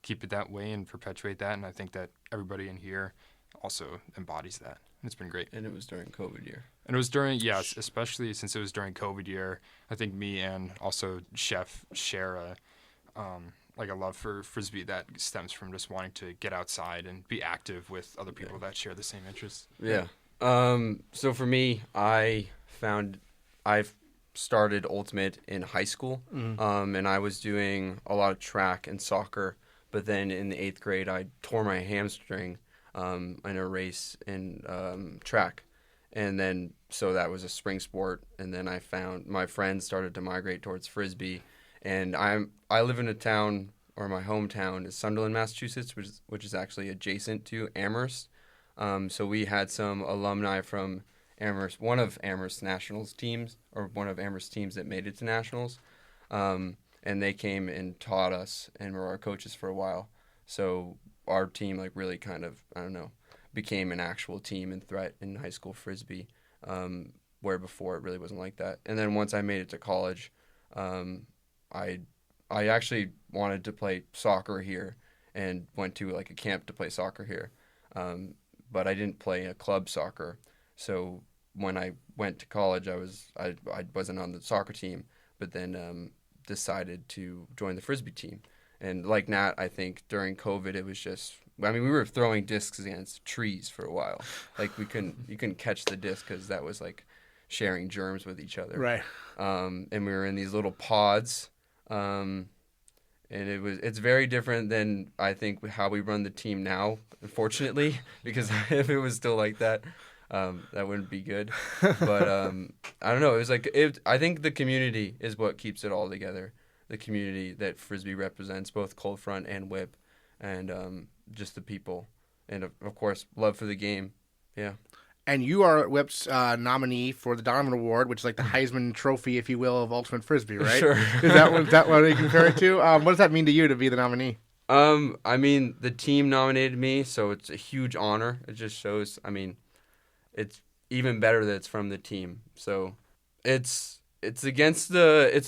keep it that way and perpetuate that, and I think that everybody in here also embodies that. It's been great. And it was during COVID year. And it was during, yes, especially since it was during COVID year. I think me and also Chef share a love for Frisbee that stems from just wanting to get outside and be active with other people that share the same interests. Yeah. So for me, I've started Ultimate in high school, and I was doing a lot of track and soccer. But then in the 8th grade, I tore my hamstring in a race in track. And then, so that was a spring sport. And then I found my friends started to migrate towards Frisbee. And I live in a town, or my hometown is Sunderland, Massachusetts, which is actually adjacent to Amherst. So we had some alumni from Amherst, one of Amherst Nationals teams, or one of Amherst teams that made it to Nationals. And they came and taught us and were our coaches for a while. So our team really kind of, I don't know, became an actual team and threat in high school Frisbee, where before it really wasn't like that. And then once I made it to college, I actually wanted to play soccer here and went to a camp to play soccer here. But I didn't play a club soccer. So when I went to college, I wasn't on the soccer team, but then decided to join the Frisbee team. And like Nat, I think during COVID, it was just, we were throwing discs against trees for a while. You couldn't catch the disc because that was sharing germs with each other. Right. And we were in these little pods. And it's very different than I think how we run the team now, unfortunately, because if it was still like that, that wouldn't be good. But I don't know. It was I think the community is what keeps it all together. The community that Frisbee represents, both cold front and whip, and just the people, and of course love for the game. Yeah. And you are Whip's nominee for the Donovan Award, which is like the Heisman Trophy, if you will, of Ultimate Frisbee, right? Sure. Is that what you compare it to? What does that mean to you to be the nominee? I mean, the team nominated me, so it's a huge honor. It just shows. I mean, it's even better that it's from the team. So it's a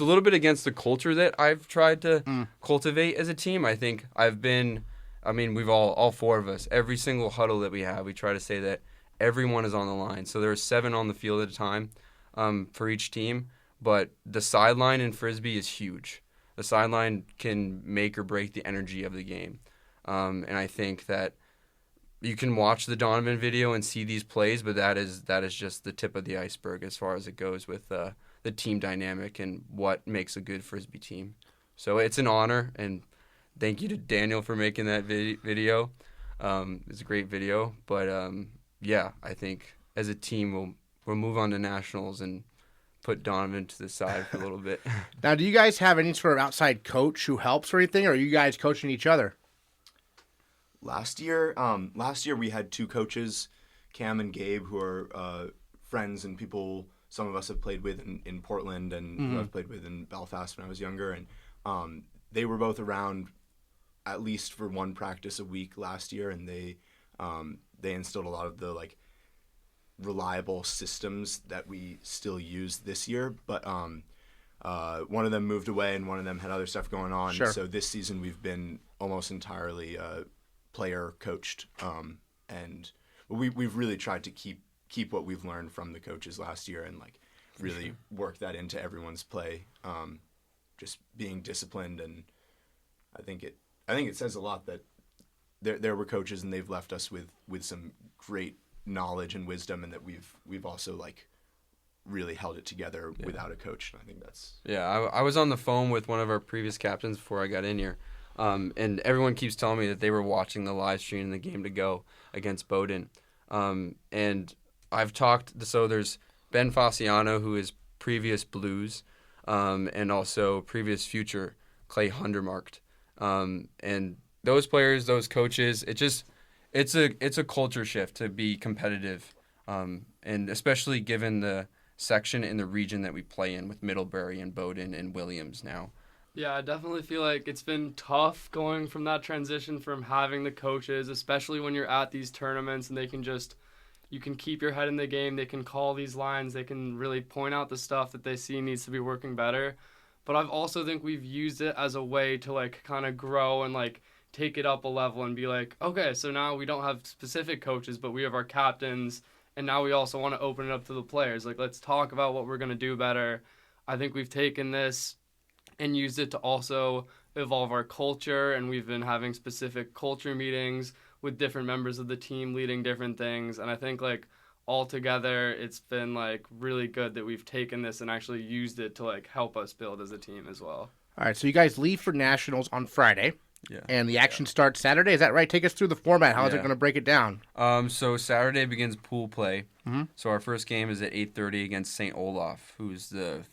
little bit against the culture that I've tried to cultivate as a team. I think we've all four of us, every single huddle that we have, we try to say that everyone is on the line. So there are 7 on the field at a time for each team. But the sideline in Frisbee is huge. The sideline can make or break the energy of the game. And I think that you can watch the Donovan video and see these plays, but that is just the tip of the iceberg as far as it goes with the team dynamic and what makes a good Frisbee team. So it's an honor, and thank you to Daniel for making that video. It's a great video, but yeah, I think as a team we'll move on to Nationals and put Donovan to the side for a little bit. Now, do you guys have any sort of outside coach who helps or anything, or are you guys coaching each other? Last year we had 2 coaches, Cam and Gabe, who are friends and people some of us have played with in Portland and who I've played with in Belfast when I was younger. And they were both around at least for one practice a week last year, and they instilled a lot of the reliable systems that we still use this year. But one of them moved away and one of them had other stuff going on. Sure. So this season we've been almost entirely player coached, and we've really tried to keep what we've learned from the coaches last year and really work that into everyone's play. Just being disciplined, and I think it says a lot that there were coaches and they've left us with some great knowledge and wisdom, and that we've also really held it together without a coach. And I think that's I was on the phone with one of our previous captains before I got in here, and everyone keeps telling me that they were watching the live stream in the game to go against Bowdoin, and I've talked. So there's Ben Fasciano, who is previous Blues, and also previous future Clay Hundermarked, and those players, those coaches, it's a culture shift to be competitive, and especially given the section in the region that we play in with Middlebury and Bowdoin and Williams now. Yeah, I definitely feel like it's been tough going from that transition from having the coaches, especially when you're at these tournaments and you can keep your head in the game. They can call these lines. They can really point out the stuff that they see needs to be working better. But I also think we've used it as a way to kind of grow and take it up a level and be okay, so now we don't have specific coaches, but we have our captains, and now we also want to open it up to the players. Let's talk about what we're going to do better. I think we've taken this and used it to also evolve our culture, and we've been having specific culture meetings with different members of the team leading different things. And I think all together it's been really good that we've taken this and actually used it to help us build as a team as well. All right, so you guys leave for Nationals on Friday. Yeah. And the action starts Saturday. Is that right? Take us through the format. How is it going to break it down? So Saturday begins pool play. So our first game is at 8:30 against St. Olaf, who's the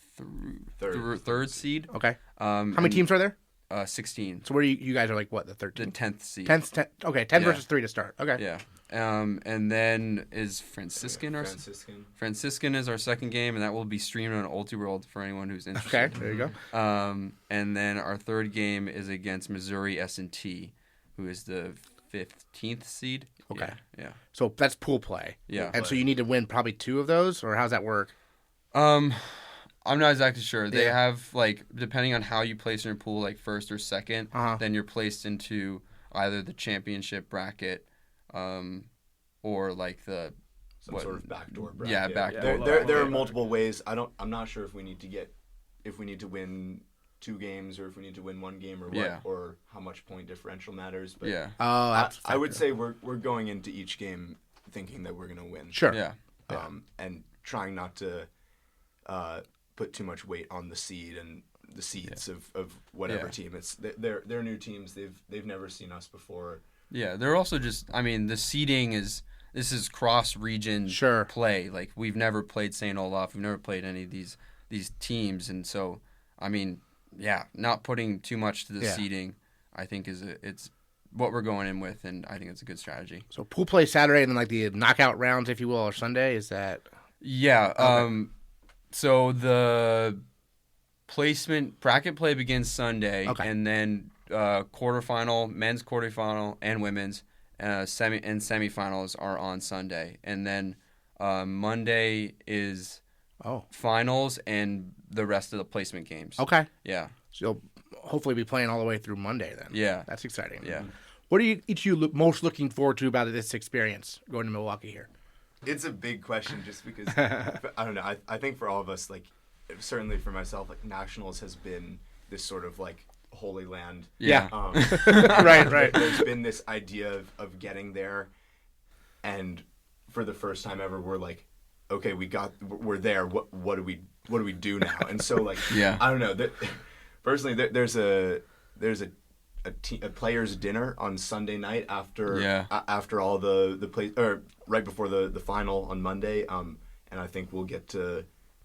third seed. Okay. How many teams are there? 16. So where you guys are like what, the The 13th? 10th seed. 10th, okay, 10 Yeah. versus 3 to start. Okay. Yeah. And then is Franciscan Franciscan is our second game, and that will be streamed on Ultiworld for anyone who's interested. Okay, there you go. And then our third game is against Missouri S&T, who is the 15th seed. Okay. Yeah. So that's pool play. Yeah. And so you need to win probably 2 of those, or how's that work? I'm not exactly sure. They Yeah. have, like, depending on how you place in your pool, like first or second, then you're placed into either the championship bracket, or like the sort of backdoor bracket. Yeah, backdoor. There are multiple ways. I'm not sure if we need to win 2 games or if we need to win 1 game or what, or how much point differential matters. But yeah. I would say we're going into each game thinking that we're gonna win. Sure. Yeah. And trying not to put too much weight on the seed and the seeds of whatever team. It's they're new teams. They've never seen us before. Yeah, they're also just. I mean, the seeding is. This is cross-region play. Like, we've never played St. Olaf. We've never played any of these teams. And so, I mean, not putting too much to the seeding, I think, it's what we're going in with, and I think it's a good strategy. So pool play Saturday and then like the knockout rounds, if you will, or Sunday, is that? Yeah. Okay. So the bracket play begins Sunday, and then quarterfinal, men's quarterfinal and women's, semifinals are on Sunday, and then Monday is finals and the rest of the placement games. Okay. Yeah. So you'll hopefully be playing all the way through Monday then. Yeah. That's exciting. Yeah. What are each of you most looking forward to about this experience going to Milwaukee here? It's a big question just because I don't know. I think for all of us, like certainly for myself, like nationals has been this sort of like holy land. Yeah. Right. There's been this idea of getting there, and for the first time ever, we're like, okay, we're there. What do we do now? And so like, I don't know. Personally, there's a players' dinner on Sunday night after all the play, or right before the final on Monday. And I think we'll get to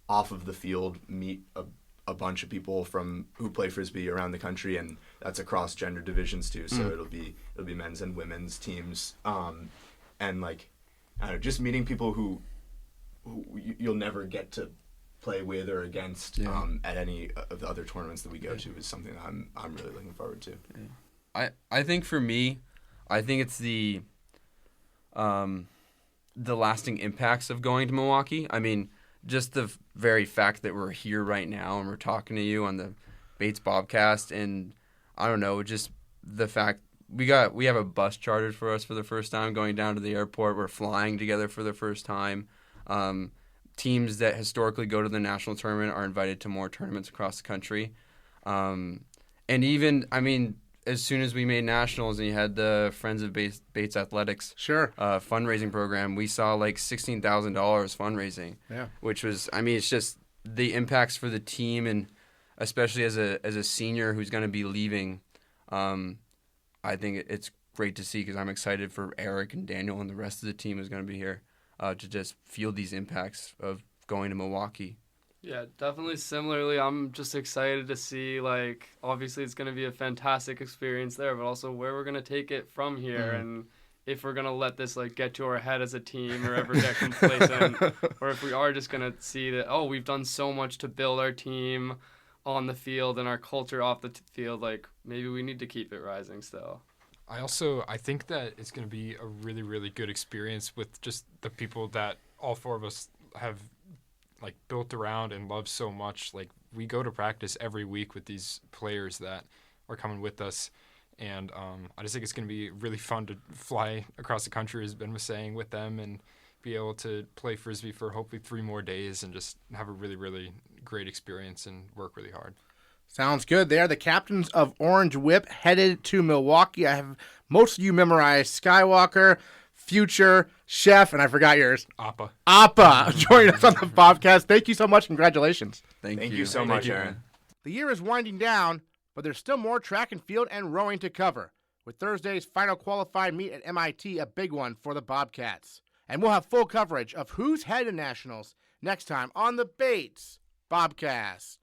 off of the field meet a bunch of people who play frisbee around the country, and that's across gender divisions too. So it'll be men's and women's teams, and like I don't know, just meeting people who you'll never get to play with or against at any of the other tournaments that we go to is something that I'm really looking forward to. I think for me, I think it's the lasting impacts of going to Milwaukee. I mean, just the very fact that we're here right now and we're talking to you on the Bates Bobcast, and I don't know, just the fact we have a bus chartered for us for the first time going down to the airport. We're flying together for the first time. Teams that historically go to the national tournament are invited to more tournaments across the country. And even, I mean, as soon as we made nationals and you had the Friends of Bates Athletics fundraising program, we saw like $16,000 fundraising. Yeah. Which was, I mean, it's just the impacts for the team, and especially as a senior who's going to be leaving, I think it's great to see because I'm excited for Eric and Daniel and the rest of the team who's going to be here to just feel these impacts of going to Milwaukee. Yeah, definitely similarly. I'm just excited to see, like, obviously it's going to be a fantastic experience there, but also where we're going to take it from here, and if we're going to let this, like, get to our head as a team or ever get complacent, or if we are just going to see that, we've done so much to build our team on the field and our culture off the field, like, maybe we need to keep it rising still. I think that it's going to be a really, really good experience with just the people that all 4 of us have like built around and love so much. Like, we go to practice every week with these players that are coming with us, and I just think it's going to be really fun to fly across the country, as Ben was saying, with them, and be able to play frisbee for hopefully 3 more days and just have a really, really great experience and work really hard. Sounds good. They are the captains of Orange Whip, headed to Milwaukee. I have most of you memorized: Skywalker, Future, Chef, and I forgot yours. Appa joining us on the Bobcast. Thank you so much. Congratulations. Thank you so much, Aaron. The year is winding down, but there's still more track and field and rowing to cover, with Thursday's final qualifying meet at MIT a big one for the Bobcats. And we'll have full coverage of who's headed to nationals next time on the Bates Bobcast.